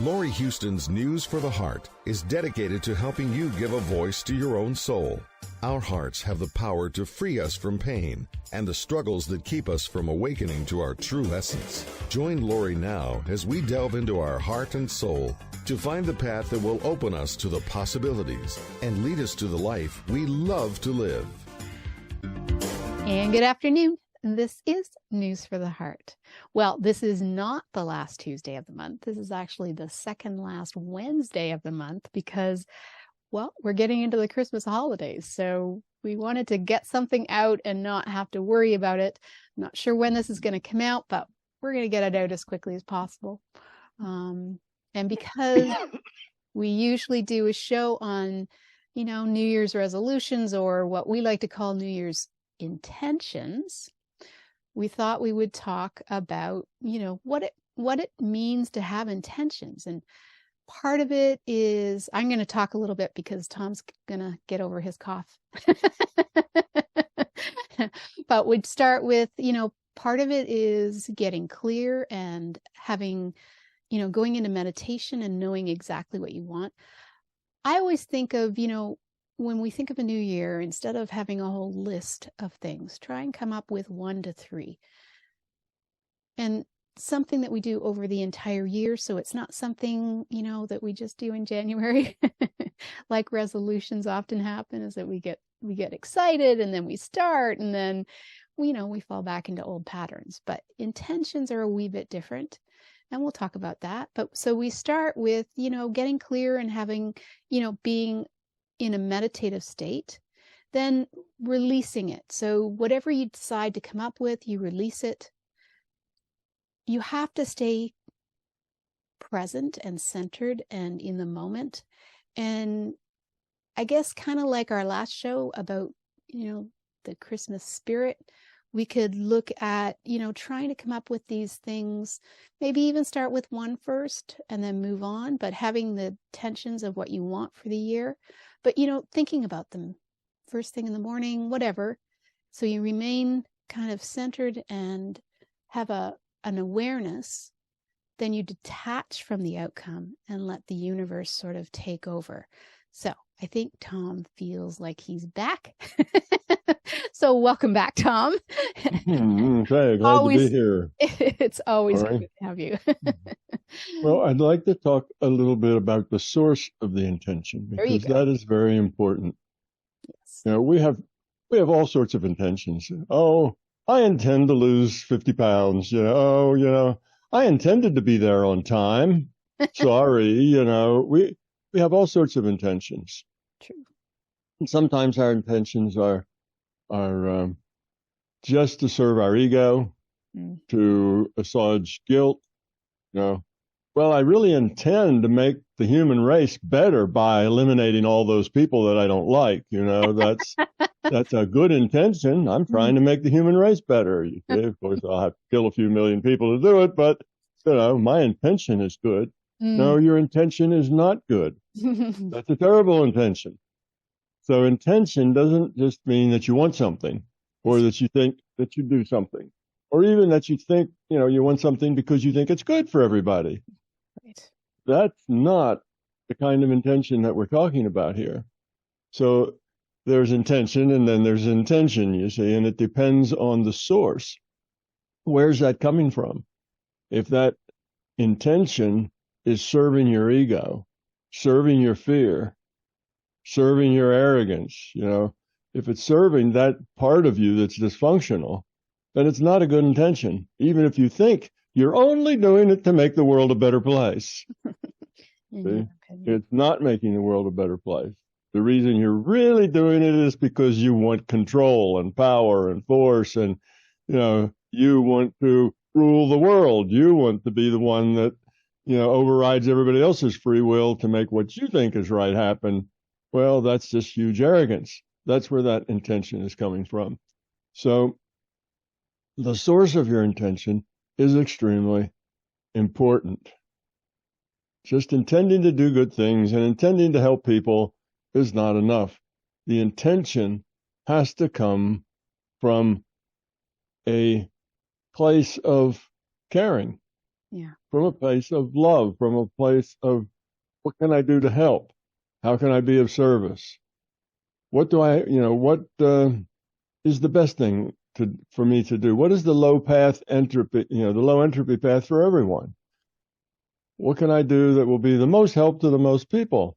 Laurie Huston's News for the Heart is dedicated to helping you give a voice to your own soul. Our hearts have the power to free us from pain and the struggles that keep us from awakening to our true essence. Join Laurie now as we delve into our heart and soul to find the path that will open us to the possibilities and lead us to the life we love to live. And good afternoon. This is News for the Heart. Well, this is not the last Tuesday of the month. This is actually the second last Wednesday of the month because, well, we're getting into the Christmas holidays. So we wanted to get something out and not have to worry about it. I'm not sure when this is going to come out, but we're going to get it out as quickly as possible. And because we usually do a show on, New Year's resolutions, or what we like to call New Year's intentions, we thought we would talk about, what it means to have intentions. And part of it is, I'm going to talk a little bit because Tom's going to get over his cough. But we'd start with, part of it is getting clear and having, going into meditation and knowing exactly what you want. I always think of, when we think of a new year, instead of having a whole list of things, try and come up with 1 to 3. And something that we do over the entire year. So it's not something, that we just do in January. Like resolutions often happen, is that we get excited and then we start and then, we fall back into old patterns. But intentions are a wee bit different. And we'll talk about that. But so we start with, getting clear and having, being in a meditative state, then releasing it. So whatever you decide to come up with, you release it. You have to stay present and centered and in the moment. And I guess kind of like our last show about, the Christmas spirit, we could look at, trying to come up with these things, maybe even start with one first and then move on, but having the intentions of what you want for the year. But, thinking about them first thing in the morning, whatever. So you remain kind of centered and have an awareness. Then you detach from the outcome and let the universe sort of take over. So I think Tom feels like he's back. So welcome back, Tom. Okay, glad to be here. It's always good to have you. Well, I'd like to talk a little bit about the source of the intention, because that is very important. Yes. We have all sorts of intentions. Oh, I intend to lose 50 pounds. I intended to be there on time. Sorry, we have all sorts of intentions. True. And sometimes our intentions are just to serve our ego, to assuage guilt. Well, I really intend to make the human race better by eliminating all those people that I don't like. That's a good intention. I'm trying to make the human race better. Of course, I'll have to kill a few million people to do it, but my intention is good. No, your intention is not good. That's a terrible intention. So intention doesn't just mean that you want something, or that you think that you do something, or even that you think, you want something because you think it's good for everybody. Right. That's not the kind of intention that we're talking about here. So there's intention and then there's intention, you see, and it depends on the source. Where's that coming from? If that intention is serving your ego, serving your fear, serving your arrogance, if it's serving that part of you that's dysfunctional, then it's not a good intention, even if you think you're only doing it to make the world a better place. See? It's not making the world a better place. The reason you're really doing it is because you want control and power and force, and you want to rule the world. You want to be the one that overrides everybody else's free will to make what you think is right happen. Well, that's just huge arrogance. That's where that intention is coming from. So the source of your intention is extremely important. Just intending to do good things and intending to help people is not enough. The intention has to come from a place of caring, Yeah. from a place of love, from a place of what can I do to help? How can I be of service? What do I, what is the best thing for me to do? What is the low path entropy, the low entropy path for everyone? What can I do that will be the most help to the most people?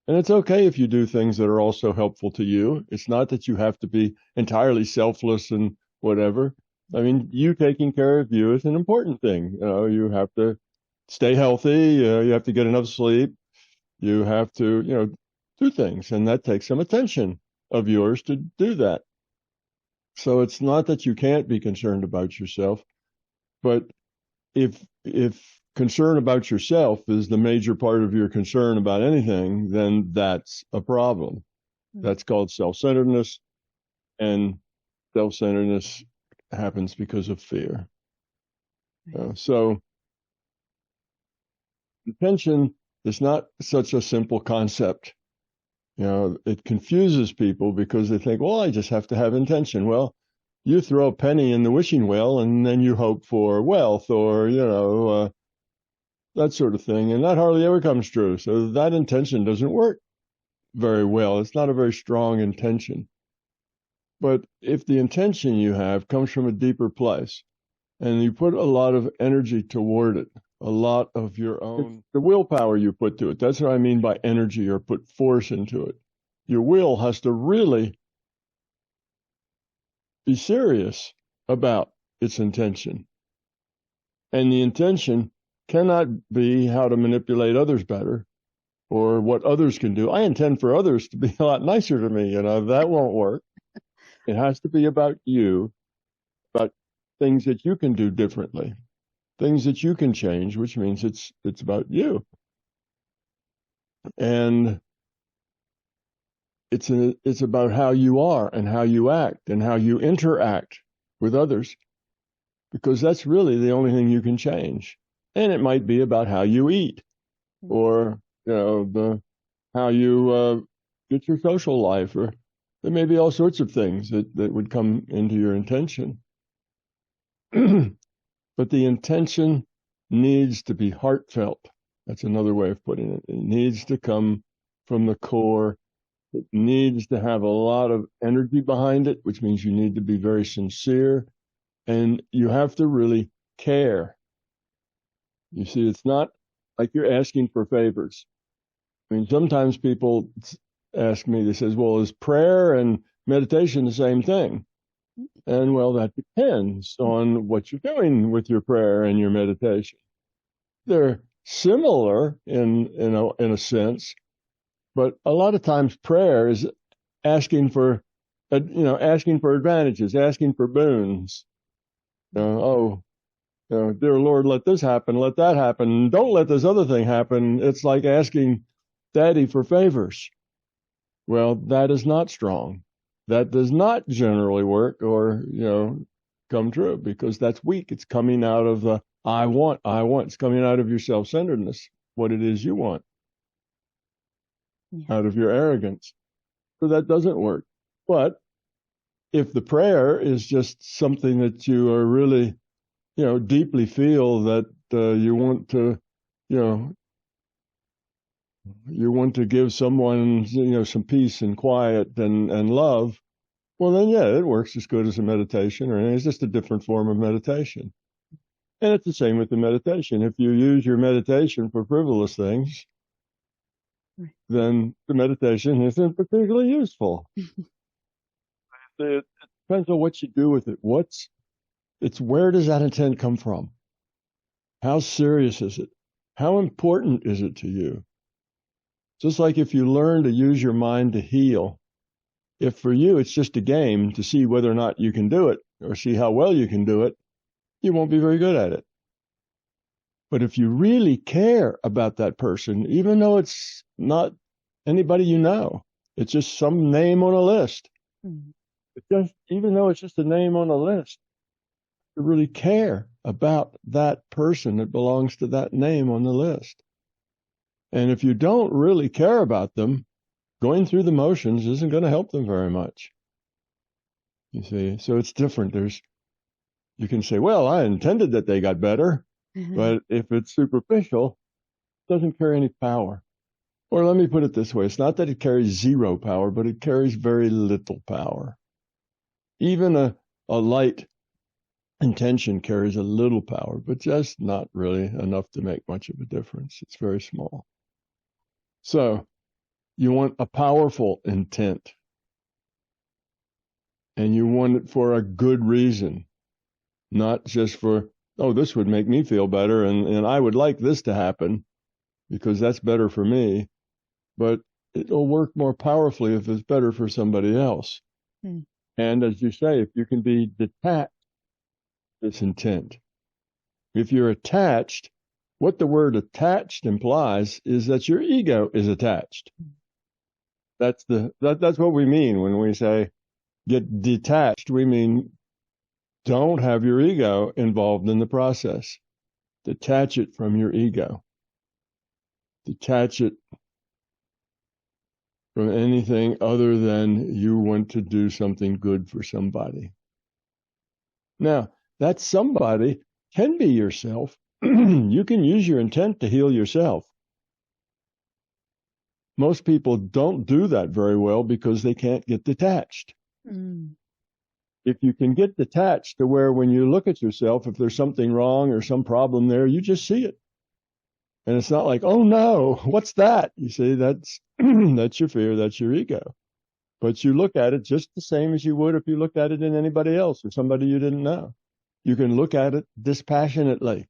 And it's okay if you do things that are also helpful to you. It's not that you have to be entirely selfless and whatever. I mean, you taking care of you is an important thing. You have to stay healthy. You have to get enough sleep. You have to, do things, and that takes some attention of yours to do that. So it's not that you can't be concerned about yourself, but if concern about yourself is the major part of your concern about anything, then that's a problem. That's called self-centeredness, and self-centeredness happens because of fear. So intention is not such a simple concept. It confuses people because they think, well, I just have to have intention. Well, you throw a penny in the wishing well and then you hope for wealth or, that sort of thing. And that hardly ever comes true. So that intention doesn't work very well. It's not a very strong intention. But if the intention you have comes from a deeper place and you put a lot of energy toward it, a lot of your own, the willpower you put to it, that's what I mean by energy, or put force into it. Your will has to really be serious about its intention. And the intention cannot be how to manipulate others better or what others can do. I intend for others to be a lot nicer to me, that won't work. It has to be about you, about things that you can do differently, things that you can change, which means it's about you. And it's about how you are and how you act and how you interact with others, because that's really the only thing you can change. And it might be about how you eat, or how you get your social life, or there may be all sorts of things that would come into your intention. But the intention needs to be heartfelt. That's another way of putting it. It needs to come from the core. It needs to have a lot of energy behind it, which means you need to be very sincere, and you have to really care. You see, it's not like you're asking for favors. I mean, sometimes people ask me, they says, well, is prayer and meditation the same thing? And well, that depends on what you're doing with your prayer and your meditation. They're similar in a sense, but a lot of times prayer is asking for advantages, asking for boons. Dear Lord, let this happen, let that happen, don't let this other thing happen. It's like asking Daddy for favors. Well, that is not strong. That does not generally work or, come true, because that's weak. It's coming out of the I want. It's coming out of your self-centeredness, what it is you want, out of your arrogance. So that doesn't work. But if the prayer is just something that you are really, deeply feel that you want to, you want to give someone, some peace and quiet and love, well, then, yeah, it works as good as a meditation, or it's just a different form of meditation. And it's the same with the meditation. If you use your meditation for frivolous things, then the meditation isn't particularly useful. It depends on what you do with it. It's where does that intent come from? How serious is it? How important is it to you? Just like if you learn to use your mind to heal, if for you it's just a game to see whether or not you can do it or see how well you can do it, you won't be very good at it. But if you really care about that person, even though it's not anybody you know, it's just some name on a list. Even though it's just a name on a list, you really care about that person that belongs to that name on the list. And if you don't really care about them, going through the motions isn't going to help them very much. You see, so it's different. You can say, well, I intended that they got better. But if it's superficial, it doesn't carry any power. Or let me put it this way. It's not that it carries zero power, but it carries very little power. Even a light intention carries a little power, but just not really enough to make much of a difference. It's very small. So you want a powerful intent, and you want it for a good reason, not just for, oh, this would make me feel better, and I would like this to happen because that's better for me. But it'll work more powerfully if it's better for somebody else. And as you say, if you can be detached this intent. If you're attached, what the word attached implies is that your ego is attached. That's what we mean when we say get detached. We mean don't have your ego involved in the process. Detach it from your ego. Detach it from anything other than you want to do something good for somebody. Now, that somebody can be yourself. You can use your intent to heal yourself. Most people don't do that very well because they can't get detached. If you can get detached to where when you look at yourself, if there's something wrong or some problem there, you just see it. And it's not like, oh no, what's that? You see, that's that's your fear, that's your ego. But you look at it just the same as you would if you looked at it in anybody else or somebody you didn't know. You can look at it dispassionately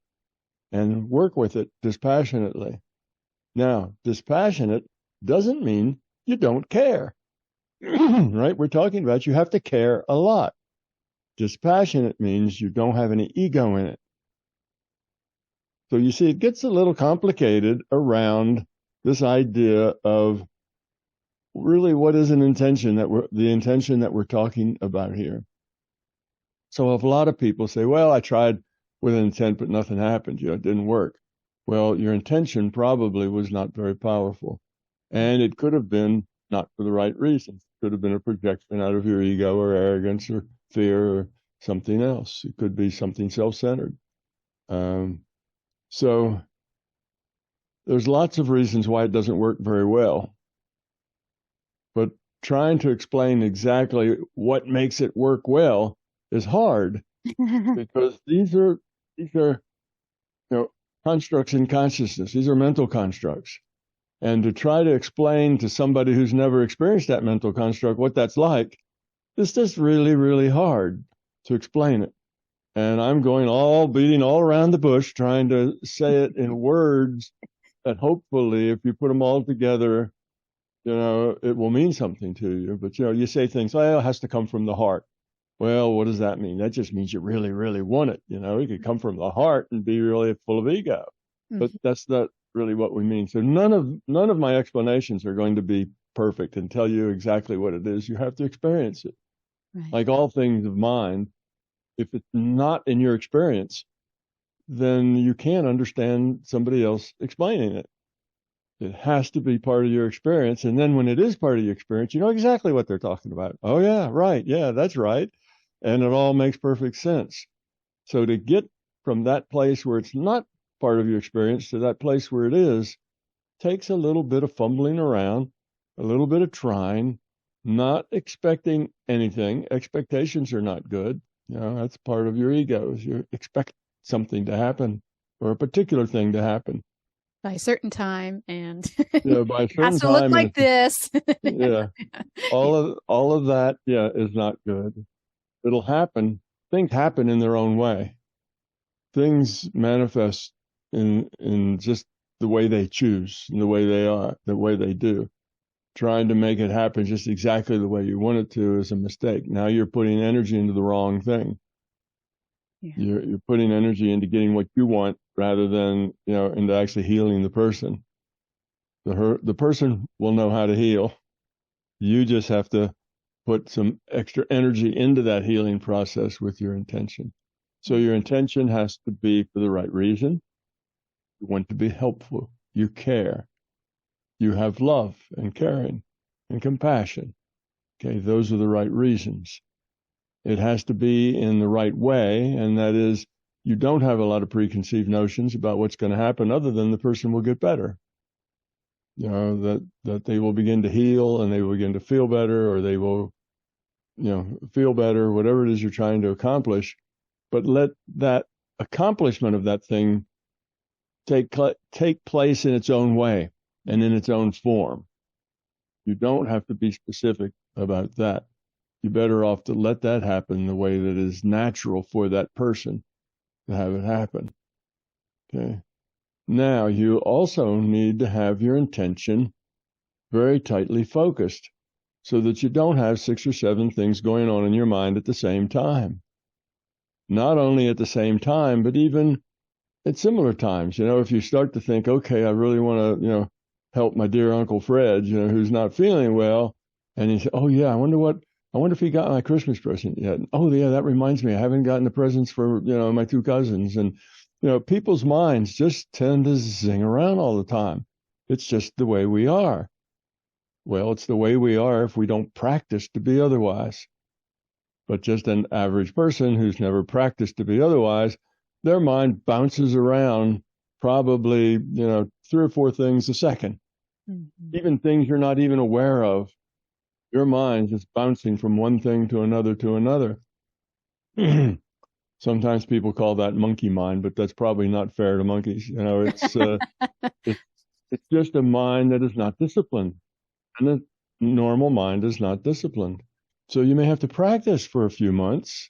and work with it dispassionately. Now, dispassionate doesn't mean you don't care, right? We're talking about you have to care a lot. Dispassionate means you don't have any ego in it. So you see, it gets a little complicated around this idea of really what is the intention that we're talking about here. So if a lot of people say, well, I tried with an intent, but nothing happened, it didn't work. Well, your intention probably was not very powerful. And it could have been not for the right reasons. It could have been a projection out of your ego or arrogance or fear or something else. It could be something self-centered. So there's lots of reasons why it doesn't work very well. But trying to explain exactly what makes it work well is hard because these are constructs in consciousness. These are mental constructs. And to try to explain to somebody who's never experienced that mental construct what that's like, it's just really, really hard to explain it. And I'm beating all around the bush, trying to say it in words that hopefully, if you put them all together, it will mean something to you. But, you say things, well, it has to come from the heart. Well, what does that mean? That just means you really, really want it. It could come from the heart and be really full of ego. But that's not really what we mean. So none of my explanations are going to be perfect and tell you exactly what it is. You have to experience it. Right. Like all things of mind, if it's not in your experience, then you can't understand somebody else explaining it. It has to be part of your experience. And then when it is part of your experience, you know exactly what they're talking about. Oh, yeah, right. Yeah, that's right. And it all makes perfect sense. So to get from that place where it's not part of your experience to that place where it is takes a little bit of fumbling around, a little bit of trying, not expecting anything. Expectations are not good. That's part of your ego, is you expect something to happen or a particular thing to happen. By a certain time, and by a certain has to look like this. All of that, is not good. It'll happen. Things happen in their own way. Things manifest in just the way they choose, and the way they are, the way they do. Trying to make it happen just exactly the way you want it to is a mistake. Now you're putting energy into the wrong thing. Yeah. You're putting energy into getting what you want rather than, into actually healing the person. The person will know how to heal. You just have to put some extra energy into that healing process with your intention. So your intention has to be for the right reason. You want to be helpful. You care. You have love and caring and compassion. Okay, those are the right reasons. It has to be in the right way, and that is you don't have a lot of preconceived notions about what's going to happen other than the person will get better. You know, that they will begin to heal and they will begin to feel better, or they will, you know, feel better, whatever it is you're trying to accomplish. But let that accomplishment of that thing take place in its own way and in its own form. You don't have to be specific about that. You're better off to let that happen the way that is natural for that person to have it happen. Okay. Now, you also need to have your intention very tightly focused so that you don't have 6 or 7 things going on in your mind at the same time. Not only at the same time, but even at similar times. You know, if you start to think, okay, I really want to, you know, help my dear Uncle Fred, you know, who's not feeling well, and he said, oh yeah, I wonder if he got my Christmas present yet. Oh yeah, that reminds me, I haven't gotten the presents for, you know, my 2 cousins. And you know, people's minds just tend to zing around all the time. It's just the way we are. Well, it's the way we are if we don't practice to be otherwise. But just an average person who's never practiced to be otherwise, their mind bounces around probably, you know, 3 or 4 things a second. Mm-hmm. Even things you're not even aware of. Your mind's just bouncing from one thing to another to another. Sometimes people call that monkey mind, but that's probably not fair to monkeys. You know, it's just a mind that is not disciplined, and a normal mind is not disciplined. So you may have to practice for a few months,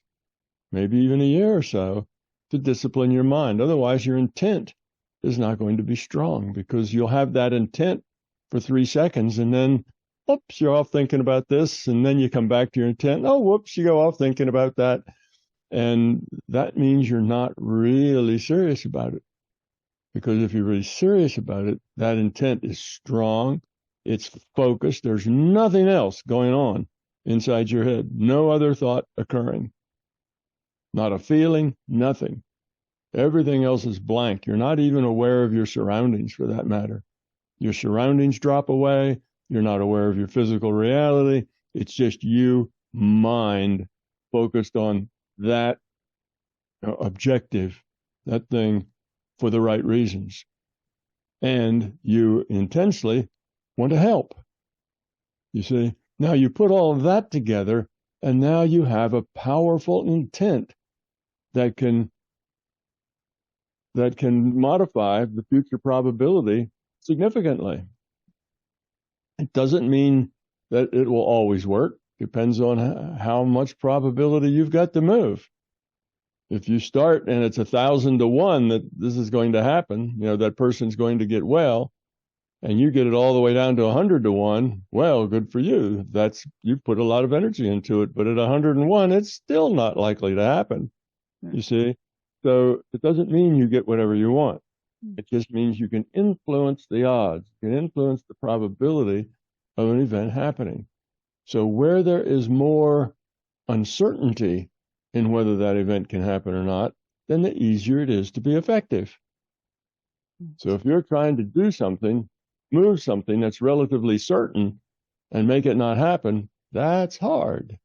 maybe even a year or so, to discipline your mind. Otherwise, your intent is not going to be strong, because you'll have that intent for 3 seconds, and then, oops, you're off thinking about this, and then you come back to your intent. Oh, whoops, you go off thinking about that. And that means you're not really serious about it. Because if you're really serious about it, that intent is strong, it's focused, there's nothing else going on inside your head, no other thought occurring, not a feeling, nothing. Everything else is blank. You're not even aware of your surroundings, for that matter. Your surroundings drop away. You're not aware of your physical reality. It's just you, mind, focused on that objective, that thing, for the right reasons. And you intensely want to help. You see, now you put all of that together, and now you have a powerful intent that can modify the future probability significantly. It doesn't mean that it will always work. Depends on how much probability you've got to move. If you start and it's 1,000 to 1 that this is going to happen, you know, that person's going to get well, and you get it all the way down to 100 to 1, well, good for you. You've put a lot of energy into it, but at 101, it's still not likely to happen. You see? So it doesn't mean you get whatever you want. It just means you can influence the odds, you can influence the probability of an event happening. So where there is more uncertainty in whether that event can happen or not, then the easier it is to be effective. So if you're trying to do something, move something that's relatively certain and make it not happen, that's hard.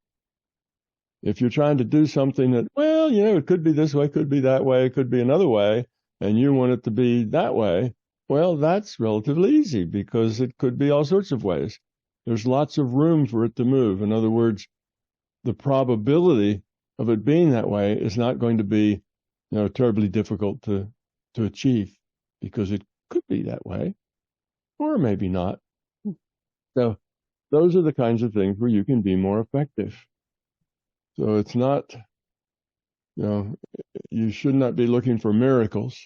If you're trying to do something that, well, you know, it could be this way, could be that way, it could be another way, and you want it to be that way, well, that's relatively easy because it could be all sorts of ways. There's lots of room for it to move. In other words, the probability of it being that way is not going to be, you know, terribly difficult to achieve, because it could be that way, or maybe not. So those are the kinds of things where you can be more effective. So it's not, you know, you should not be looking for miracles.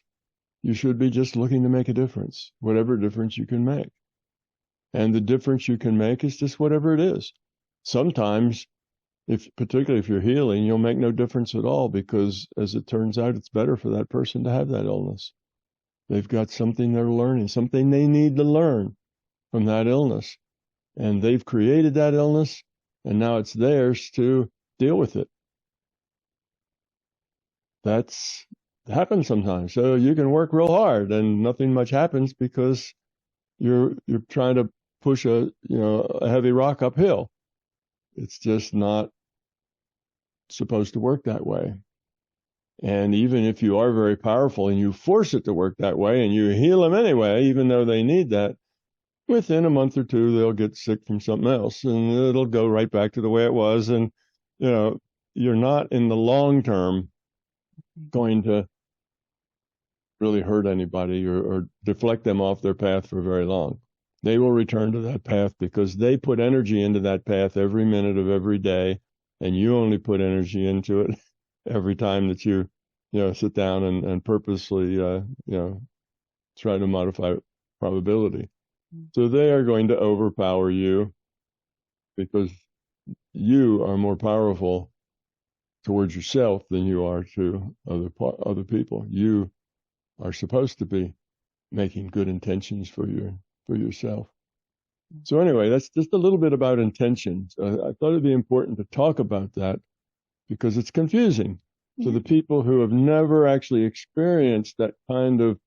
You should be just looking to make a difference, whatever difference you can make. And the difference you can make is just whatever it is. Sometimes, particularly if you're healing, you'll make no difference at all, because as it turns out, it's better for that person to have that illness. They've got something they're learning, something they need to learn from that illness. And they've created that illness, and now it's theirs to deal with it. That's happens sometimes. So you can work real hard and nothing much happens because you're trying to push a heavy rock uphill. It's just not supposed to work that way. And even if you are very powerful and you force it to work that way and you heal them anyway, even though they need that, within a month or two, they'll get sick from something else and it'll go right back to the way it was. And, you're not in the long term going to really hurt anybody or deflect them off their path for very long. They will return to that path because they put energy into that path every minute of every day, and you only put energy into it every time that you sit down and purposely try to modify probability. So they are going to overpower you because you are more powerful towards yourself than you are to other people. You are supposed to be making good intentions for yourself. So anyway, that's just a little bit about intentions. I thought it'd be important to talk about that because it's confusing to the people who have never actually experienced that kind of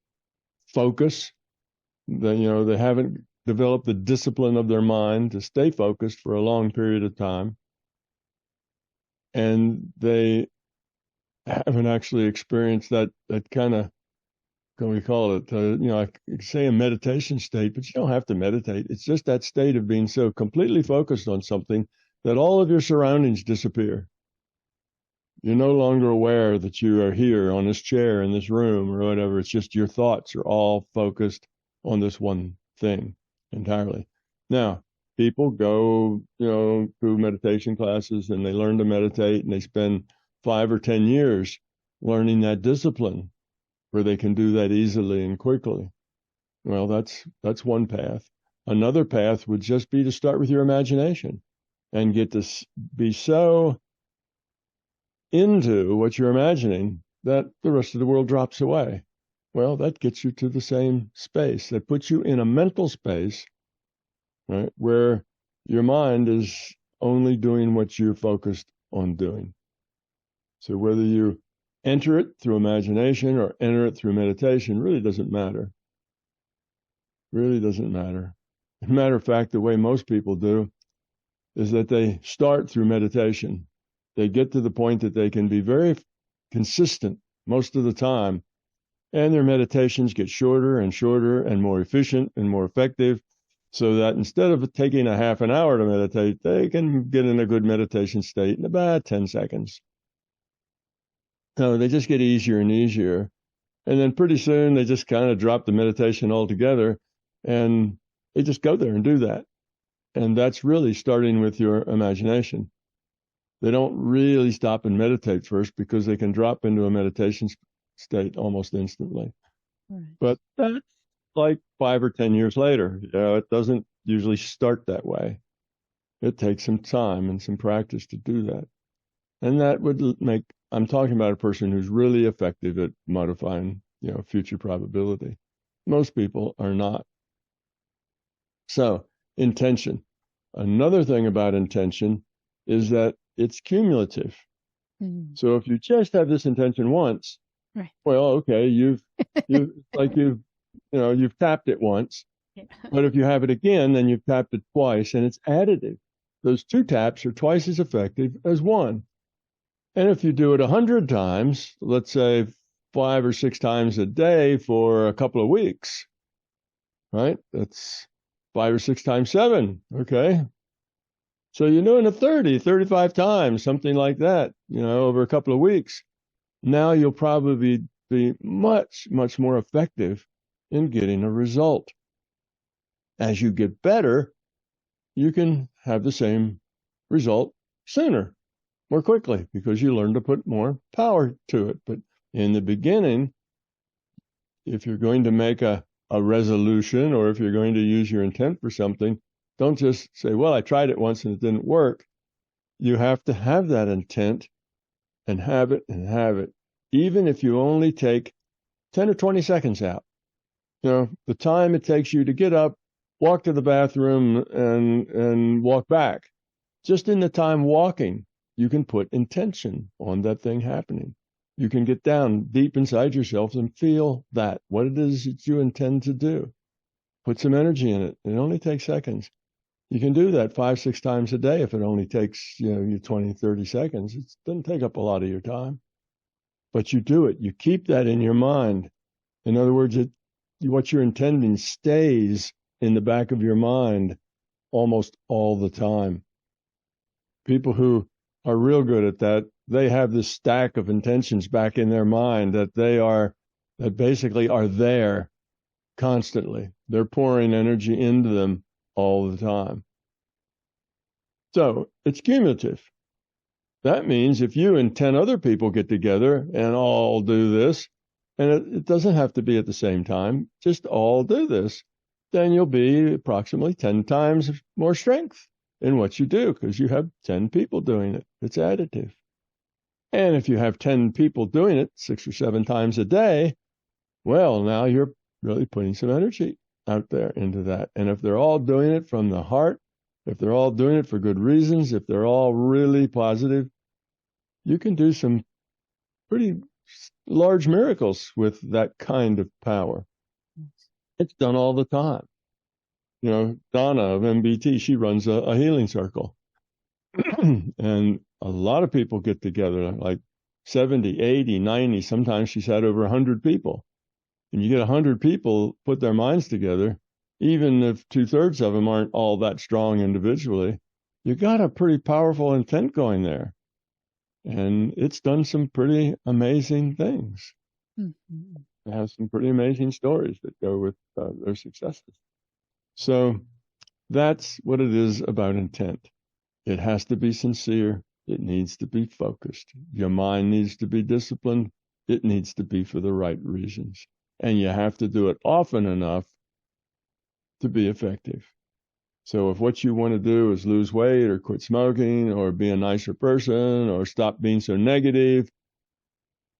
focus. They haven't developed the discipline of their mind to stay focused for a long period of time. And they haven't actually experienced that kind of, what we call it, I say a meditation state, but you don't have to meditate. It's just that state of being so completely focused on something that all of your surroundings disappear. You're no longer aware that you are here on this chair in this room or whatever. It's just your thoughts are all focused on this one thing entirely. Now, people go, through meditation classes and they learn to meditate and they spend 5 or 10 years learning that discipline where they can do that easily and quickly. Well, that's one path. Another path would just be to start with your imagination and get to be so into what you're imagining that the rest of the world drops away. Well, that gets you to the same space. That puts you in a mental space, right, where your mind is only doing what you're focused on doing. So whether you enter it through imagination or enter it through meditation really doesn't matter. Really doesn't matter. As a matter of fact, the way most people do is that they start through meditation. They get to the point that they can be very consistent most of the time, and their meditations get shorter and shorter and more efficient and more effective, so that instead of taking a half an hour to meditate, they can get in a good meditation state in about 10 seconds. No, they just get easier and easier. And then pretty soon they just kind of drop the meditation altogether and they just go there and do that. And that's really starting with your imagination. They don't really stop and meditate first because they can drop into a meditation state almost instantly. Right. But that's like 5 or 10 years later. It doesn't usually start that way. It takes some time and some practice to do that. And that would make, I'm talking about a person who's really effective at modifying, future probability. Most people are not. So, intention. Another thing about intention is that it's cumulative. Mm-hmm. So if you just have this intention once, right. Well, okay, you've tapped it once. Yeah. But if you have it again, then you've tapped it twice, and it's additive. Those 2 taps are twice as effective as one. And if you do it 100 times, let's say 5 or 6 times a day for a couple of weeks, right? That's 5 or 6 times 7, okay? So you're doing it 30, 35 times, something like that, over a couple of weeks. Now you'll probably be much, much more effective in getting a result. As you get better, you can have the same result sooner, more quickly, because you learn to put more power to it. But in the beginning, if you're going to make a resolution or if you're going to use your intent for something, don't just say, well, I tried it once and it didn't work. You have to have that intent and have it, even if you only take 10 or 20 seconds out. The time it takes you to get up, walk to the bathroom, and walk back. Just in the time walking, you can put intention on that thing happening. You can get down deep inside yourself and feel what it is that you intend to do. Put some energy in it. It only takes seconds. You can do that 5, 6 times a day if it only takes, you 20, 30 seconds. It doesn't take up a lot of your time. but you do it. You keep that in your mind. In other words, what you're intending stays in the back of your mind almost all the time. People who are real good at that, they have this stack of intentions back in their mind that basically are there constantly. They're pouring energy into them all the time. So it's cumulative. That means if you and 10 other people get together and all do this, and it doesn't have to be at the same time, just all do this, then you'll be approximately 10 times more strength in what you do because you have 10 people doing it. It's additive. And if you have 10 people doing it 6 or 7 times a day, well, now you're really putting some energy out there into that. And if they're all doing it from the heart, if they're all doing it for good reasons, if they're all really positive, you can do some pretty large miracles with that kind of power. It's done all the time. You know, Donna of MBT, she runs a healing circle. And a lot of people get together, like 70, 80, 90. Sometimes she's had over 100 people. And you get 100 people put their minds together, even if 2/3 of them aren't all that strong individually, you got a pretty powerful intent going there. And it's done some pretty amazing things. Mm-hmm. It has some pretty amazing stories that go with their successes. So that's what it is about intent. It has to be sincere. It needs to be focused. Your mind needs to be disciplined. It needs to be for the right reasons. And you have to do it often enough to be effective. So if what you want to do is lose weight or quit smoking or be a nicer person or stop being so negative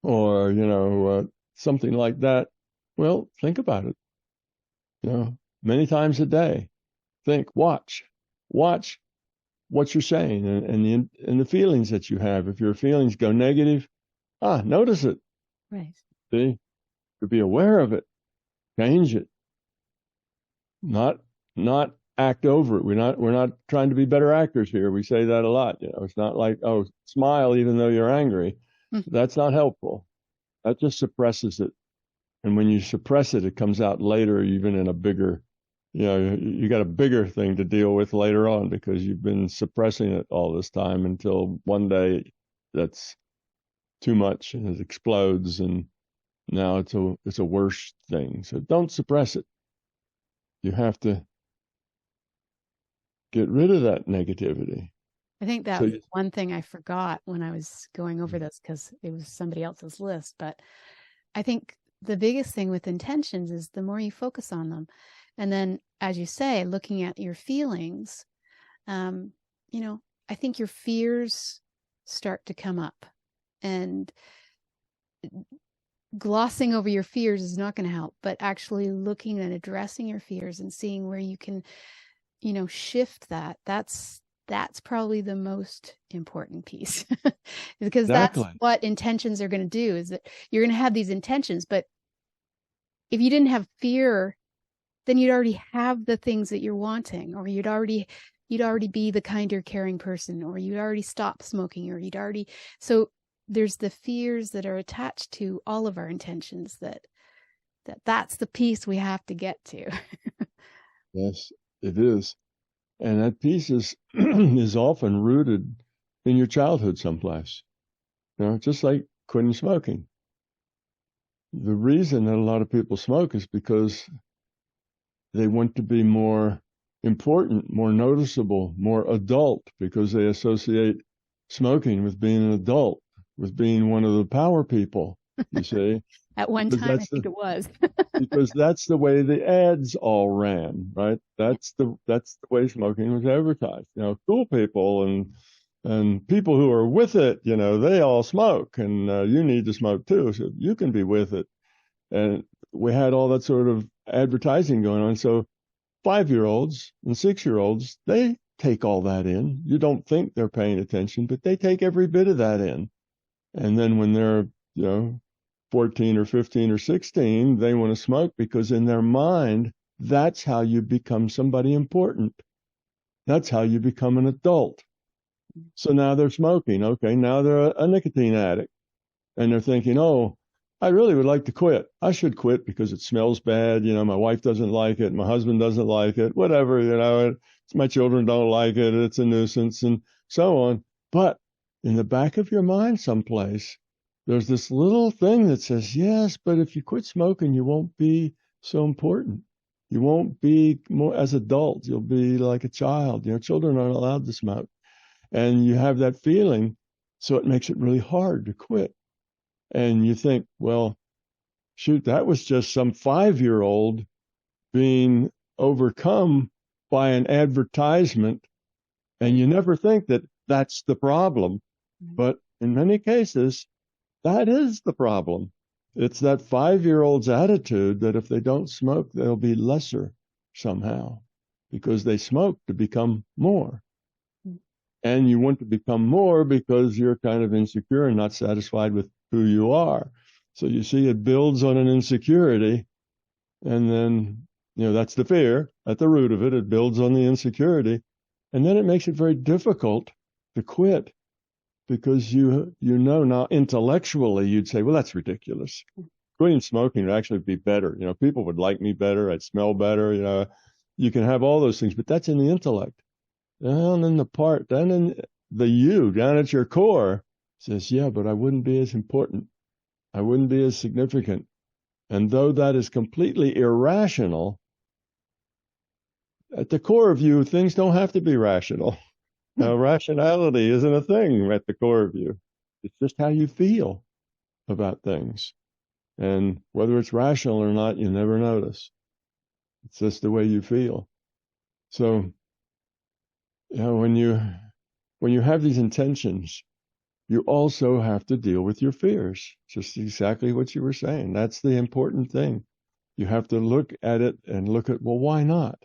or, something like that, well, think about it. Many times a day. Think, watch what you're saying and the feelings that you have. If your feelings go negative, notice it. Right. See, to be aware of it, change it. Not act over it. We're not trying to be better actors here. We say that a lot. It's not like, smile even though you're angry. Mm-hmm. That's not helpful. That just suppresses it. And when you suppress it, it comes out later, even in a bigger, you got a bigger thing to deal with later on because you've been suppressing it all this time until one day that's too much and it explodes and now it's a worse thing. So don't suppress it. You have to get rid of that negativity. I think that was one thing I forgot when I was going over this because it was somebody else's list. But I think the biggest thing with intentions is the more you focus on them. And then, as you say, looking at your feelings, I think your fears start to come up. And glossing over your fears is not going to help, but actually looking and addressing your fears and seeing where you can, shift that. That's probably the most important piece because Exactly. That's what intentions are going to do is that you're going to have these intentions, but if you didn't have fear, then you'd already have the things that you're wanting, or you'd already be the kinder, caring person, or you'd already stop smoking, or so there's the fears that are attached to all of our intentions that's the piece we have to get to. Yes, it is. And that piece is is often rooted in your childhood someplace. Just like quitting smoking. The reason that a lot of people smoke is because they want to be more important, more noticeable, more adult, because they associate smoking with being an adult, with being one of the power people, you see. At one time, I think it was. Because that's the way the ads all ran, right? That's the way smoking was advertised. Cool people and people who are with it, they all smoke, and you need to smoke too, so you can be with it. And we had all that sort of advertising going on. So 5-year-olds and 6-year-olds, they take all that in. You don't think they're paying attention, but they take every bit of that in. And then when they're, 14 or 15 or 16, they want to smoke because in their mind, that's how you become somebody important. That's how you become an adult. So now they're smoking. Okay, now they're a nicotine addict. and they're thinking, oh, I really would like to quit. I should quit because it smells bad. My wife doesn't like it. My husband doesn't like it, whatever, my children don't like it. It's a nuisance and so on. But in the back of your mind someplace, there's this little thing that says, yes, but if you quit smoking, you won't be so important. You won't be more as adults. You'll be like a child. Children aren't allowed to smoke. And you have that feeling. So it makes it really hard to quit. And you think, well, shoot, that was just some 5-year-old being overcome by an advertisement. And you never think that that's the problem. But in many cases, that is the problem. It's that 5-year-old's attitude that if they don't smoke, they'll be lesser somehow because they smoke to become more. And you want to become more because you're kind of insecure and not satisfied with who you are. So you see, it builds on an insecurity. And then, that's the fear at the root of it. It builds on the insecurity. And then it makes it very difficult to quit because now intellectually you'd say, well, that's ridiculous. Quitting smoking would actually be better. People would like me better. I'd smell better. You can have all those things, but that's in the intellect. Down in the you, down at your core, says, yeah, but I wouldn't be as important. I wouldn't be as significant. And though that is completely irrational, at the core of you, things don't have to be rational. Now, rationality isn't a thing at the core of you. It's just how you feel about things. And whether it's rational or not, you never notice. It's just the way you feel. So, when you have these intentions, you also have to deal with your fears. Just exactly what you were saying. That's the important thing. You have to look at it and look at, well, why not?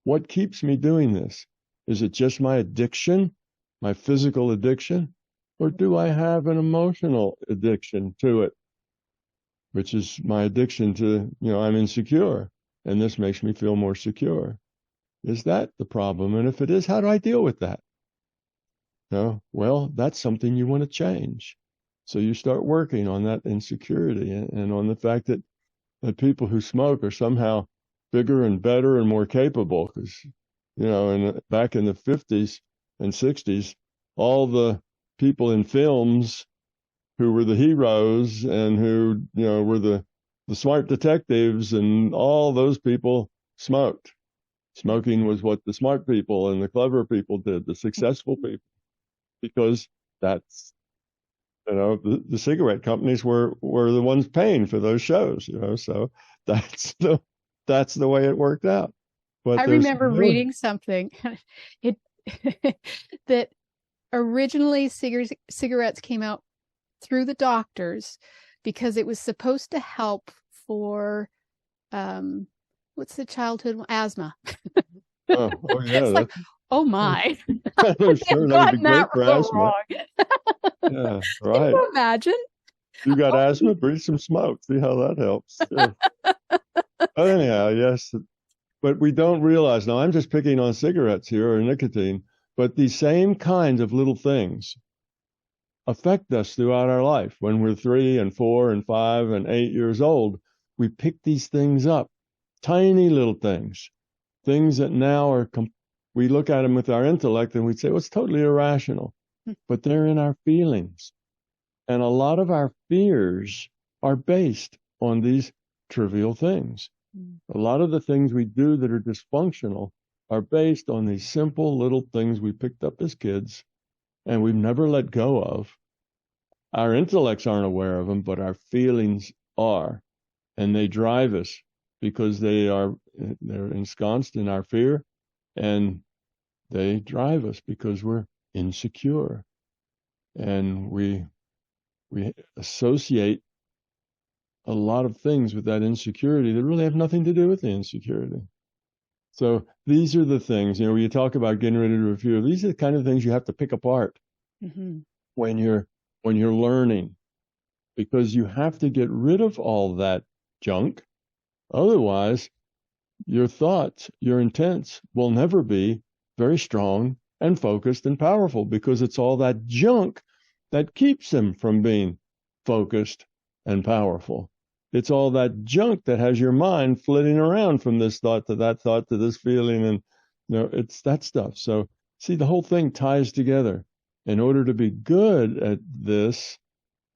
What keeps me doing this? Is it just my addiction, my physical addiction? Or do I have an emotional addiction to it? Which is my addiction to, I'm insecure. And this makes me feel more secure. Is that the problem? And if it is, how do I deal with that? Well, that's something you want to change. So you start working on that insecurity and on the fact that people who smoke are somehow bigger and better and more capable. Because, back in the 50s and 60s, all the people in films who were the heroes and who, were the smart detectives and all those people smoked. Smoking was what the smart people and the clever people did, the successful people, because that's, the cigarette companies were the ones paying for those shows, so that's the way it worked out. But I remember reading something that originally cigarettes came out through the doctors because it was supposed to help for what's the childhood one? Asthma. Oh yeah. It's like, oh my. I'm sure that would be great for asthma. Yeah, right. Can you imagine? You got asthma, breathe some smoke. See how that helps. Yeah. But anyhow, yes. But we don't realize, now I'm just picking on cigarettes here or nicotine, but these same kinds of little things affect us throughout our life. When we're 3 and 4 and 5 and 8 years old, we pick these things up, tiny little things that now we look at them with our intellect and we say, well, it's totally irrational, but they're in our feelings. And a lot of our fears are based on these trivial things. A lot of the things we do that are dysfunctional are based on these simple little things we picked up as kids and we've never let go of. Our intellects aren't aware of them, but our feelings are. And they drive us because they're ensconced in our fear, and they drive us because we're insecure. And we associate a lot of things with that insecurity that really have nothing to do with the insecurity. So these are the things, when you talk about getting rid of a fear, these are the kind of things you have to pick apart when you're learning, because you have to get rid of all that junk. Otherwise, your thoughts, your intents will never be very strong and focused and powerful, because it's all that junk that keeps them from being focused, and powerful. It's all that junk that has your mind flitting around from this thought to that thought to this feeling. And, it's that stuff. So, see, the whole thing ties together. In order to be good at this,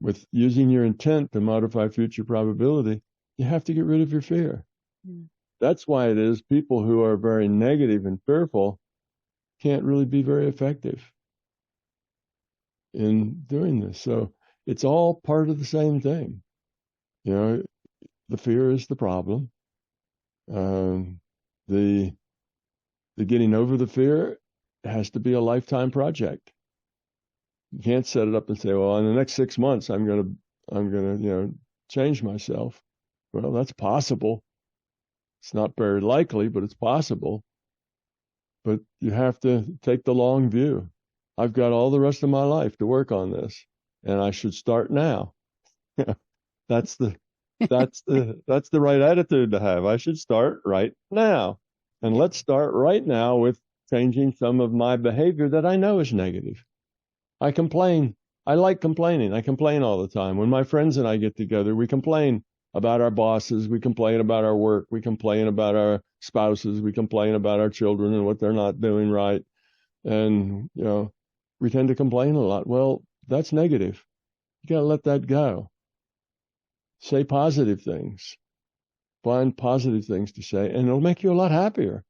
with using your intent to modify future probability, you have to get rid of your fear. That's why it is people who are very negative and fearful can't really be very effective in doing this. So it's all part of the same thing. The fear is the problem. The getting over the fear has to be a lifetime project. You can't set it up and say, well, in the next 6 months, I'm gonna change myself. Well, that's possible. It's not very likely, but it's possible. But you have to take the long view. I've got all the rest of my life to work on this, and I should start now. That's the right attitude to have. I should start right now. And let's start right now with changing some of my behavior that I know is negative. I complain. I like complaining. I complain all the time. When my friends and I get together, we complain about our bosses. We complain about our work. We complain about our spouses. We complain about our children and what they're not doing right. And, we tend to complain a lot. Well, that's negative. You got to let that go. Say positive things. Find positive things to say, and it'll make you a lot happier.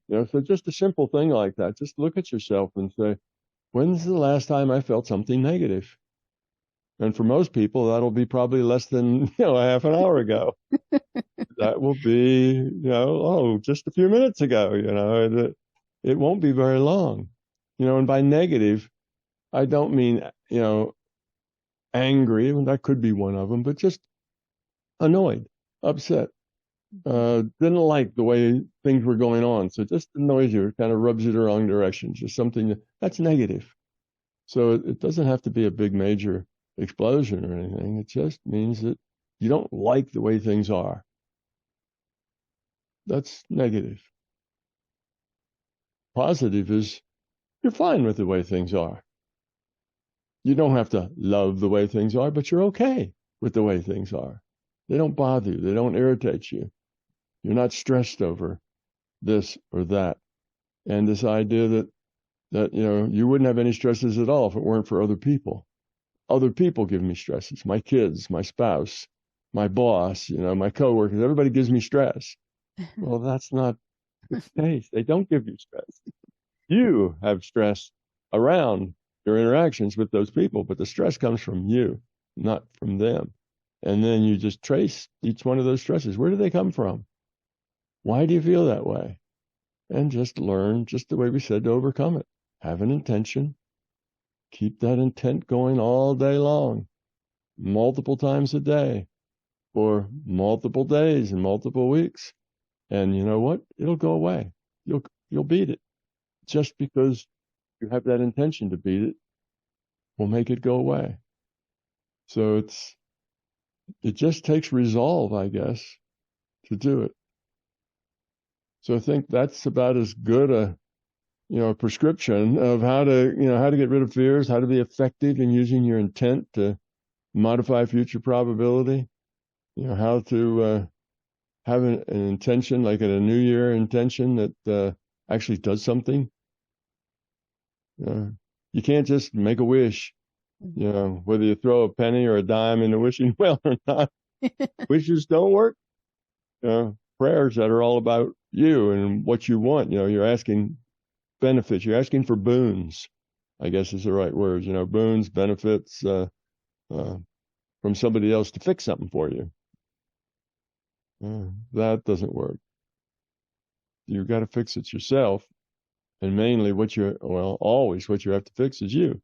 So just a simple thing like that. Just look at yourself and say, when's the last time I felt something negative? And for most people, that'll be probably less than, a half an hour ago. That will be, just a few minutes ago, it won't be very long. And by negative, I don't mean, angry, that could be one of them, but just annoyed, upset, didn't like the way things were going on. So just annoys you, kind of rubs you the wrong direction, just something that's negative. So it doesn't have to be a big major explosion or anything. It just means that you don't like the way things are. That's negative. Positive is you're fine with the way things are. You don't have to love the way things are, but you're okay with the way things are. They don't bother you. They don't irritate you. You're not stressed over this or that. And this idea that you wouldn't have any stresses at all if it weren't for other people. Other people give me stresses. My kids, my spouse, my boss, my coworkers. Everybody gives me stress. Well, that's not the case. They don't give you stress. You have stress around your interactions with those people, but the stress comes from you, not from them. And then you just trace each one of those stresses. Where do they come from? Why do you feel that way? And just learn, just the way we said, to overcome it. Have an intention. Keep that intent going all day long, multiple times a day, for multiple days and multiple weeks. And you know what? It'll go away. You'll beat it. Just because you have that intention to beat it will make it go away. So it just takes resolve, I guess, to do it. So I think that's about as good a prescription of how to get rid of fears, how to be effective in using your intent to modify future probability, how to have an intention, like a New Year intention that actually does something. You can't just make a wish, whether you throw a penny or a dime in the wishing well or not. Wishes don't work. Prayers that are all about you and what you want. You're asking benefits. You're asking for boons, I guess is the right word. Boons, benefits from somebody else to fix something for you. That doesn't work. You've got to fix it yourself. And mainly always what you have to fix is you,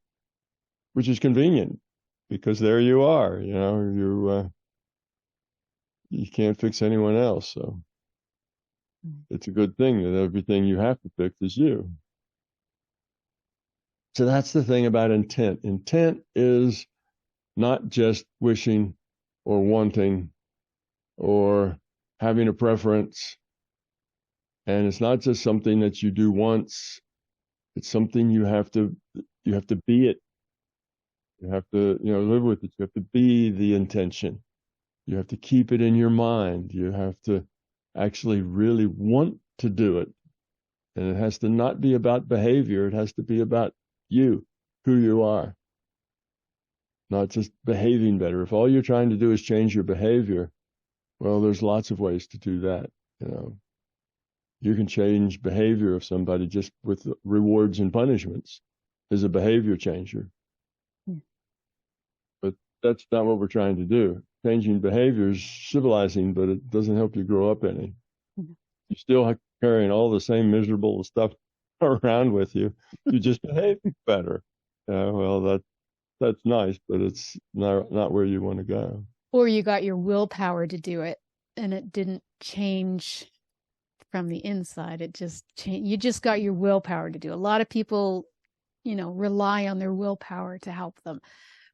which is convenient because there you are, you can't fix anyone else. So it's a good thing that everything you have to fix is you. So that's the thing about intent. Intent is not just wishing or wanting or having a preference. And it's not just something that you do once. It's something you have to be it. You have to, live with it. You have to be the intention. You have to keep it in your mind. You have to actually really want to do it. And it has to not be about behavior. It has to be about you, who you are, not just behaving better. If all you're trying to do is change your behavior, well, there's lots of ways to do that. You can change behavior of somebody just with rewards and punishments as a behavior changer. But that's not what we're trying to do. Changing behavior is civilizing, but it doesn't help you grow up any. You're still carrying all the same miserable stuff around with you. You just behave better. Well, that's nice, but it's not where you want to go. Or you got your willpower to do it, and it didn't change from the inside. It just changed. You just got your willpower to do. A lot of people, rely on their willpower to help them,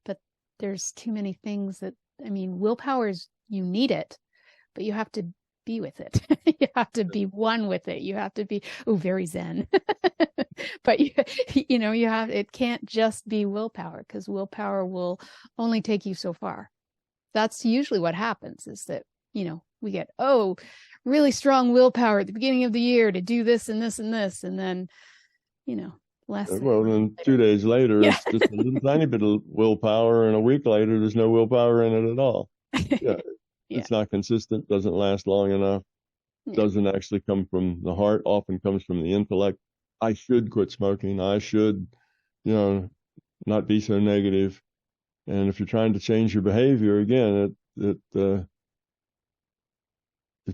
but there's too many things that, willpower is, you need it, but you have to be with it. You have to be one with it. You have to be, very Zen. But it can't just be willpower, because willpower will only take you so far. That's usually what happens, is that, we get, really strong willpower at the beginning of the year to do this and this and this. And then, less. Well, then 2 days later, it's just a little tiny bit of willpower. And a week later, there's no willpower in it at all. Yeah. It's not consistent, doesn't last long enough, doesn't actually come from the heart, often comes from the intellect. I should quit smoking. I should, not be so negative. And if you're trying to change your behavior, again, it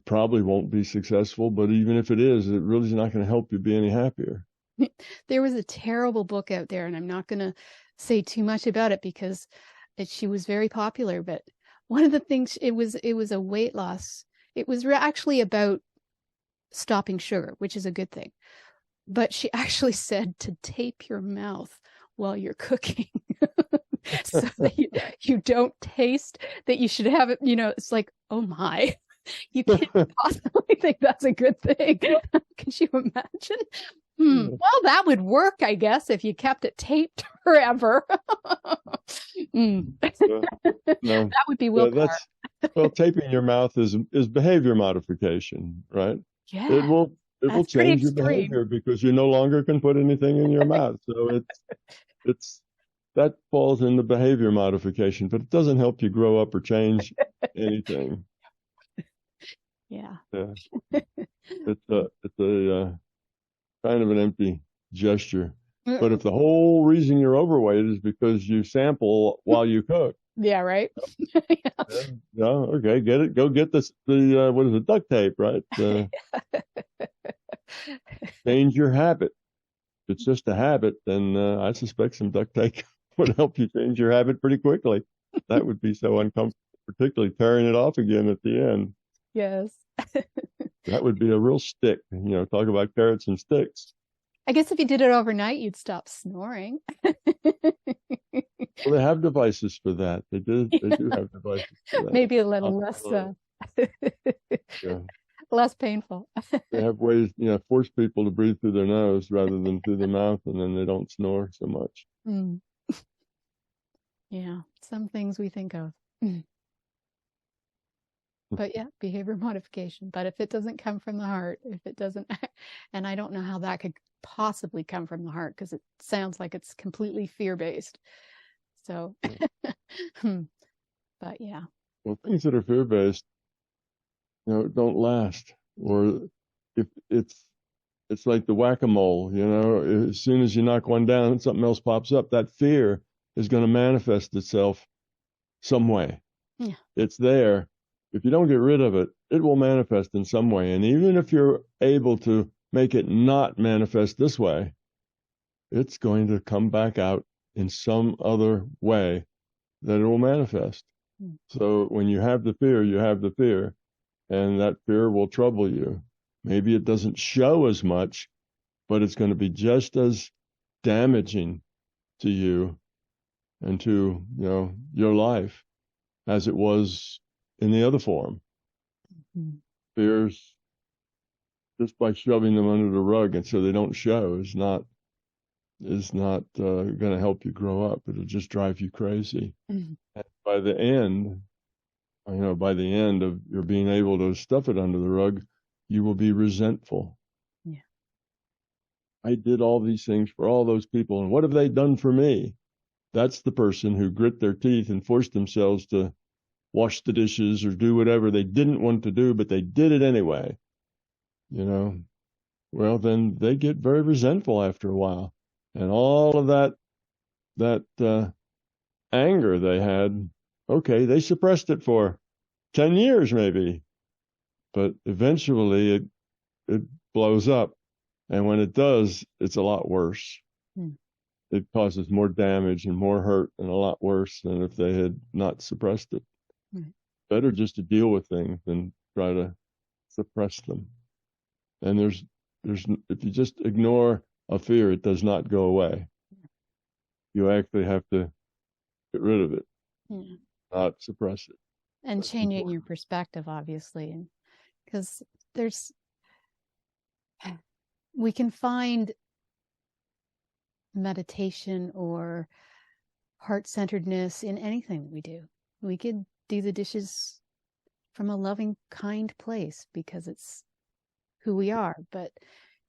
probably won't be successful. But even if it is, it really is not going to help you be any happier. There was a terrible book out there, and I'm not going to say too much about it because she was very popular, but one of the things, it was a weight loss. It was actually about stopping sugar, which is a good thing. But she actually said to tape your mouth while you're cooking so that you don't taste that you should have it. It's like, oh my, you can't possibly think that's a good thing. Can you imagine? Well, that would work, I guess, if you kept it taped forever. No, that would be willpower. Taping your mouth is behavior modification, right? Yeah. It will change your behavior because you no longer can put anything in your mouth. So it's that falls into behavior modification, but it doesn't help you grow up or change anything. Yeah. It's a kind of an empty gesture. But if the whole reason you're overweight is because you sample while you cook. Yeah, right. Okay, get it. Go get the what is it, duct tape, right? Change your habit. If it's just a habit, then I suspect some duct tape would help you change your habit pretty quickly. That would be so uncomfortable, particularly tearing it off again at the end. Yes. That would be a real stick. Talk about carrots and sticks. I guess if you did it overnight, you'd stop snoring. Well, they have devices for that. They do have devices for that. Maybe a little less less painful. They have ways, force people to breathe through their nose rather than through their mouth, and then they don't snore so much. Yeah, some things we think of. But yeah, behavior modification. But if it doesn't come from the heart, if it doesn't, and I don't know how that could possibly come from the heart, because it sounds like it's completely fear-based. So, but yeah. Well, things that are fear-based, don't last. Or if it's like the whack-a-mole, as soon as you knock one down, something else pops up. That fear is going to manifest itself some way. Yeah. It's there. If you don't get rid of it, it will manifest in some way. And even if you're able to make it not manifest this way, it's going to come back out in some other way that it will manifest. So when you have the fear, you have the fear, and that fear will trouble you. Maybe it doesn't show as much, but it's going to be just as damaging to you and to, your life as it was in the other form. Fears, just by shoving them under the rug and so they don't show, is not is not going to help you grow up. It'll just drive you crazy. Mhm. And by the end, by the end of your being able to stuff it under the rug, you will be resentful. Yeah. I did all these things for all those people, and what have they done for me? That's the person who grit their teeth and forced themselves to wash the dishes or do whatever they didn't want to do, but they did it anyway. Well, then they get very resentful after a while. And all of that anger they had, okay, they suppressed it for 10 years maybe, but eventually it blows up. And when it does, it's a lot worse. Mm. It causes more damage and more hurt and a lot worse than if they had not suppressed it. Right. Better just to deal with things than try to suppress them. And there's if you just ignore a fear, it does not go away. You actually have to get rid of it, not suppress it. And That's changing important. your perspective, obviously, and because we can find meditation or heart-centeredness in anything we do. We could do the dishes from a loving, kind place because it's who we are. But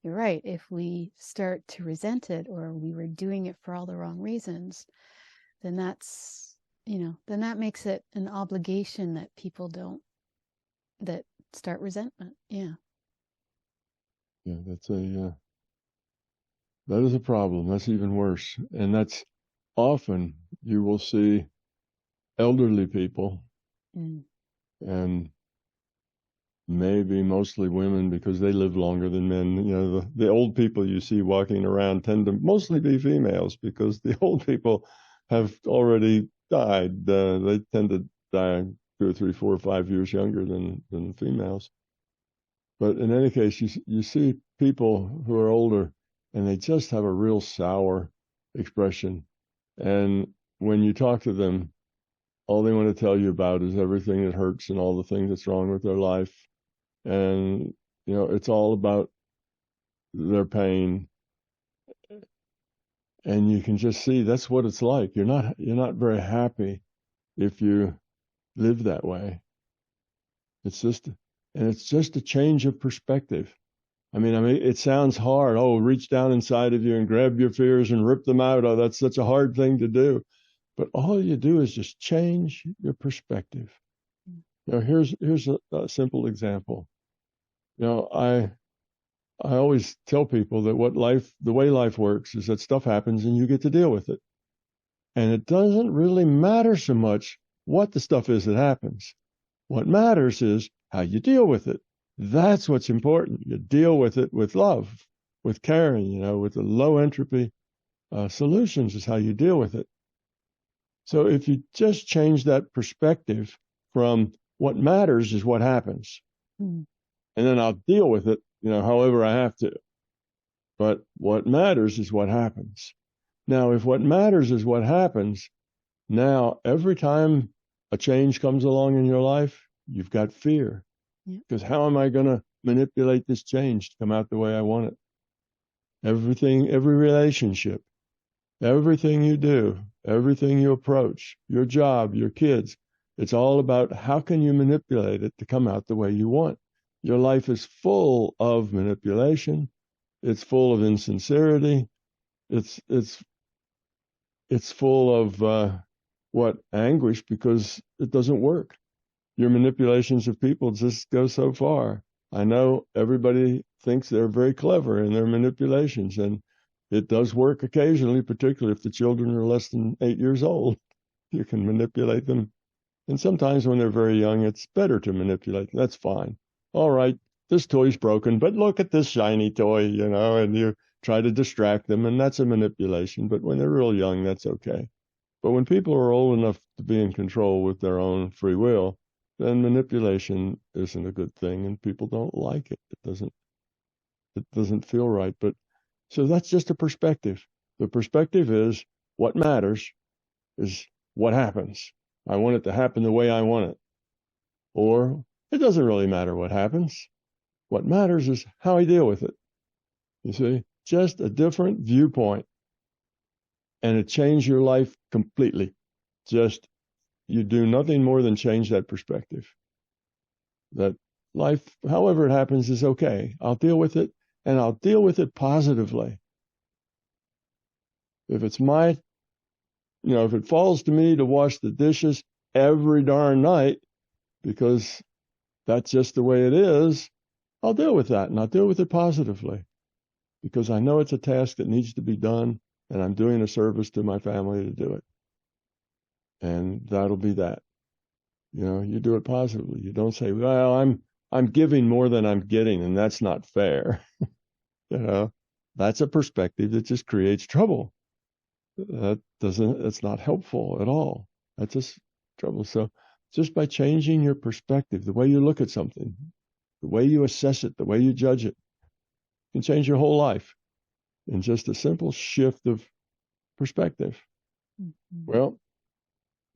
you're right, if we start to resent it or we were doing it for all the wrong reasons, then then that makes it an obligation that people don't, that start resentment. Yeah. Yeah, that is a problem. That's even worse. And that's often you will see elderly people and maybe mostly women because they live longer than men. The old people you see walking around tend to mostly be females because the old people have already died. They tend to die 2 or 3, 4 or 5 years younger than females. But in any case, you see people who are older and they just have a real sour expression. And when you talk to them, all they want to tell you about is everything that hurts and all the things that's wrong with their life. And, it's all about their pain. And you can just see that's what it's like. You're not very happy if you live that way. It's just a change of perspective. I mean, it sounds hard. Oh, reach down inside of you and grab your fears and rip them out. Oh, that's such a hard thing to do. But all you do is just change your perspective. Here's a simple example. I always tell people that the way life works is that stuff happens and you get to deal with it. And it doesn't really matter so much what the stuff is that happens. What matters is how you deal with it. That's what's important. You deal with it with love, with caring, with the low entropy solutions is how you deal with it. So if you just change that perspective from what matters is what happens, and then I'll deal with it, however I have to. But what matters is what happens. Now, if what matters is what happens, now every time a change comes along in your life, you've got fear. Because how am I going to manipulate this change to come out the way I want it? Everything, every relationship, everything you do, everything you approach, your job, your kids, it's all about how can you manipulate it to come out the way you want. Your life is full of manipulation. It's full of insincerity. It's full of anguish because it doesn't work. Your manipulations of people just go so far. I know everybody thinks they're very clever in their manipulations, and it does work occasionally, particularly if the children are less than 8 years old. You can manipulate them. And sometimes when they're very young, it's better to manipulate them. That's fine. All right, this toy's broken, but look at this shiny toy, and you try to distract them, and that's a manipulation. But when they're real young, that's okay. But when people are old enough to be in control with their own free will, then manipulation isn't a good thing, and people don't like it. It doesn't feel right. But so that's just a perspective. The perspective is what matters is what happens. I want it to happen the way I want it. Or it doesn't really matter what happens. What matters is how I deal with it. You see, just a different viewpoint. and it changed your life completely. Just, you do nothing more than change that perspective. That life, however it happens, is okay. I'll deal with it, and I'll deal with it positively. If it's if it falls to me to wash the dishes every darn night, because that's just the way it is, I'll deal with that, and I'll deal with it positively, because I know it's a task that needs to be done, and I'm doing a service to my family to do it. And that'll be that. You do it positively. You don't say, well, I'm giving more than I'm getting, and that's not fair. That's a perspective that just creates trouble. It's not helpful at all. That's just trouble. So just by changing your perspective, the way you look at something, the way you assess it, the way you judge it, can change your whole life in just a simple shift of perspective. Mm-hmm. Well,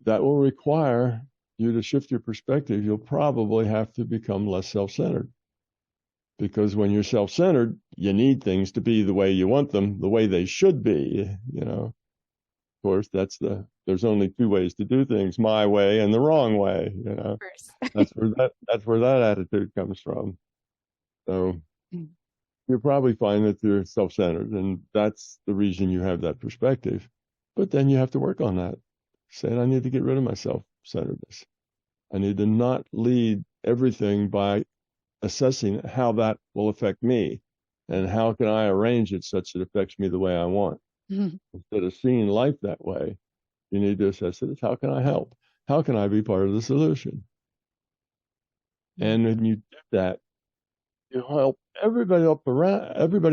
that will require you to shift your perspective. You'll probably have to become less self-centered, because when you're self-centered, you need things to be the way you want them, the way they should be. Of course, there's only two ways to do things: my way and the wrong way. Of course. that's where that attitude comes from. So you'll probably find that you're self-centered, and that's the reason you have that perspective. But then you have to work on that. Saying, I need to get rid of my self-centeredness. I need to not lead everything by assessing how that will affect me, and how can I arrange it such that it affects me the way I want. Mm-hmm. Instead of seeing life that way, you need to assess it as, how can I help? How can I be part of the solution? And when you do that, you'll help everybody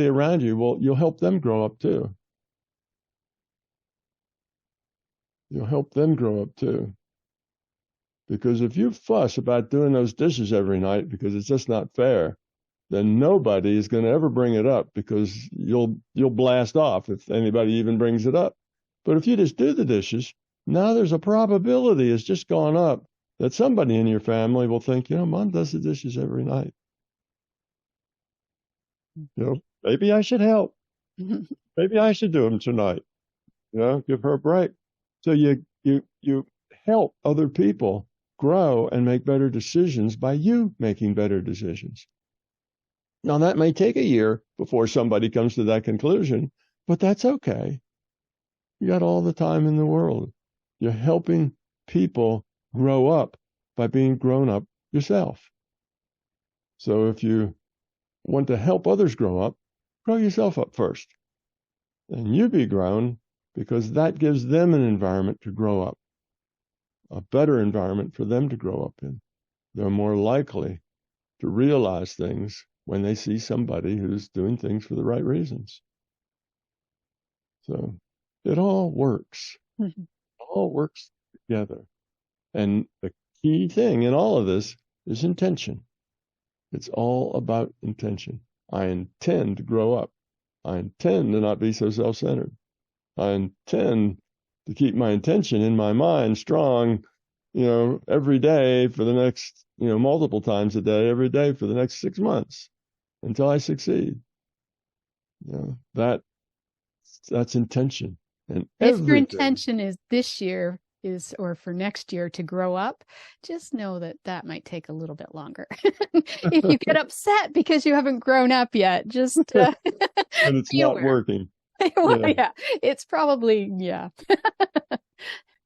around you. Well, you'll help them grow up too. You'll help them grow up too. Because if you fuss about doing those dishes every night because it's just not fair, then nobody is going to ever bring it up, because you'll blast off if anybody even brings it up. But if you just do the dishes, now there's a probability, it's just gone up, that somebody in your family will think, Mom does the dishes every night. Maybe I should help. Maybe I should do them tonight. Give her a break. So you help other people grow and make better decisions by you making better decisions. Now, that may take a year before somebody comes to that conclusion, but that's okay. You got all the time in the world. You're helping people grow up by being grown up yourself. So if you want to help others grow up, grow yourself up first. And you be grown, because that gives them an environment to grow up, a better environment for them to grow up in. They're more likely to realize things when they see somebody who's doing things for the right reasons. So it all works. Mm-hmm. It all works together. And the key thing in all of this is intention. It's all about intention. I intend to grow up. I intend to not be so self-centered. I intend to keep my intention in my mind strong, every day for the next, multiple times a day, every day for the next 6 months until I succeed. That's intention. And if your intention is this year or for next year to grow up, just know that might take a little bit longer. If you get upset because you haven't grown up yet, just and it's not working. Well, yeah, it's probably,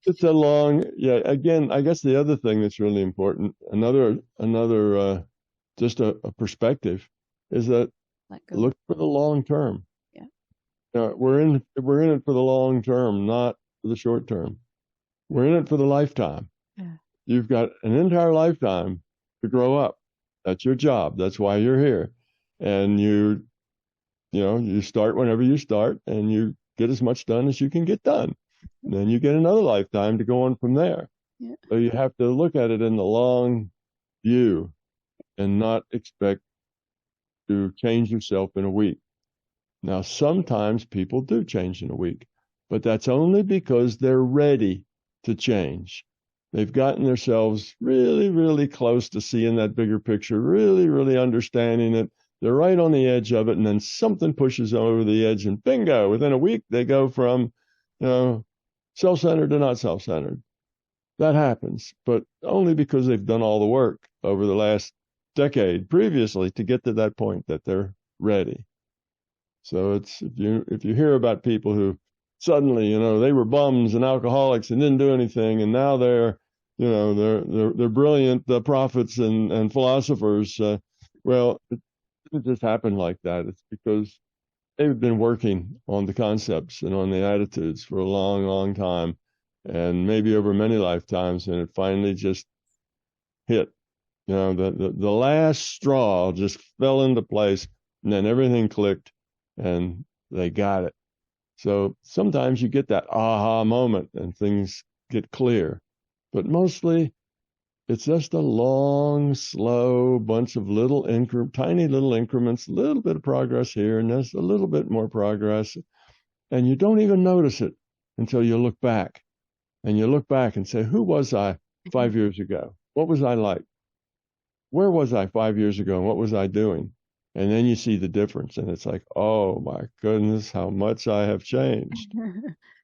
It's again, I guess the other thing that's really important, another just a perspective, is that look for the long term. Yeah. We're in it for the long term, not for the short term. We're in it for the lifetime. Yeah. You've got an entire lifetime to grow up. That's your job. That's why you're here. And you start whenever you start, and you get as much done as you can get done. And then you get another lifetime to go on from there. Yeah. So you have to look at it in the long view and not expect to change yourself in a week. Now, sometimes people do change in a week, but that's only because they're ready to change. They've gotten themselves really, really close to seeing that bigger picture, really, really understanding it. They're right on the edge of it, and then something pushes them over the edge, and bingo, within a week, they go from self-centered or not self-centered. That happens, but only because they've done all the work over the last decade previously to get to that point that they're ready. So it's if you hear about people who suddenly, they were bums and alcoholics and didn't do anything, and now they're they're brilliant prophets and philosophers. Well, it doesn't just happen like that. It's because they've been working on the concepts and on the attitudes for a long, long time, and maybe over many lifetimes, and it finally just hit. The last straw just fell into place, and then everything clicked, and they got it. So sometimes you get that aha moment, and things get clear, but mostly it's just a long, slow bunch of tiny little increments, a little bit of progress here, and there's a little bit more progress, and you don't even notice it until you look back. And you look back and say, who was I 5 years ago? What was I like? Where was I 5 years ago? And what was I doing? And then you see the difference. And it's like, oh my goodness, how much I have changed.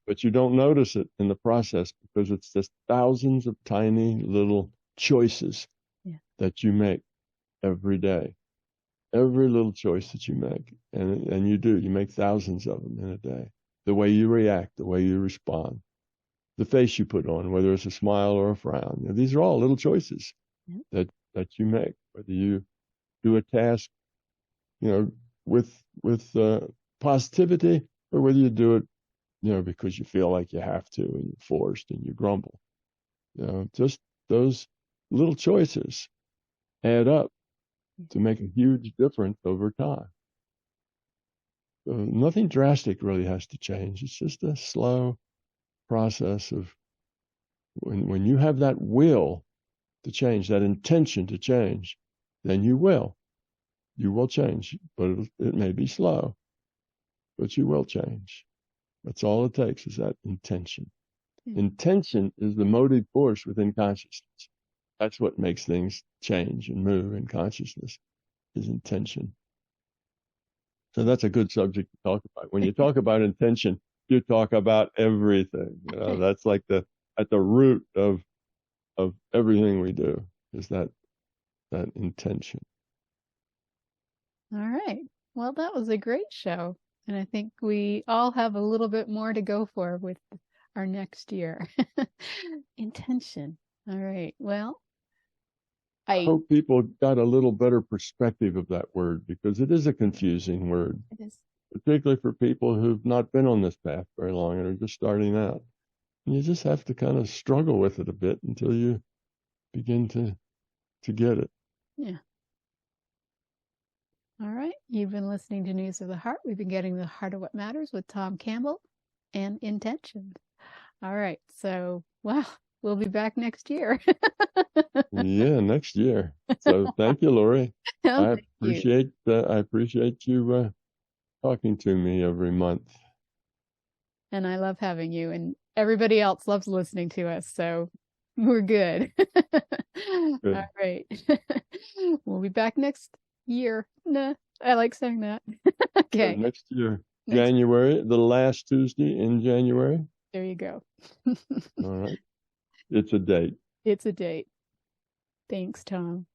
But you don't notice it in the process because it's just thousands of tiny little choices that you make every day. Every little choice that you make. And you make thousands of them in a day. The way you react, the way you respond, the face you put on, whether it's a smile or a frown. These are all little choices that you make, whether you do a task, with positivity, or whether you do it, because you feel like you have to and you're forced and you grumble. Just those little choices add up to make a huge difference over time. So nothing drastic really has to change. It's just a slow process of when you have that will to change, that intention to change, then you will change, but it may be slow, but you will change. That's all it takes, is that intention. Intention is the motive force within consciousness. That's what makes things change and move in consciousness, is intention. So that's a good subject to talk about. When you talk about intention, you talk about everything. That's like at the root of everything we do, is that intention. All right. Well, that was a great show. And I think we all have a little bit more to go for with our next year. Intention. All right. Well, I hope people got a little better perspective of that word, because it is a confusing word. It is. Particularly for people who've not been on this path very long and are just starting out. And you just have to kind of struggle with it a bit until you begin to get it. Yeah. All right. You've been listening to News of the Heart. We've been getting the heart of what matters with Tom Campbell and intention. All right. So, we'll be back next year. Yeah, next year. So thank you, Laurie. I appreciate you talking to me every month. And I love having you, and everybody else loves listening to us. So we're good. Good. All right. We'll be back next year. Nah, I like saying that. Okay. Next year. January, the last Tuesday in January. There you go. All right. It's a date. It's a date. Thanks, Tom.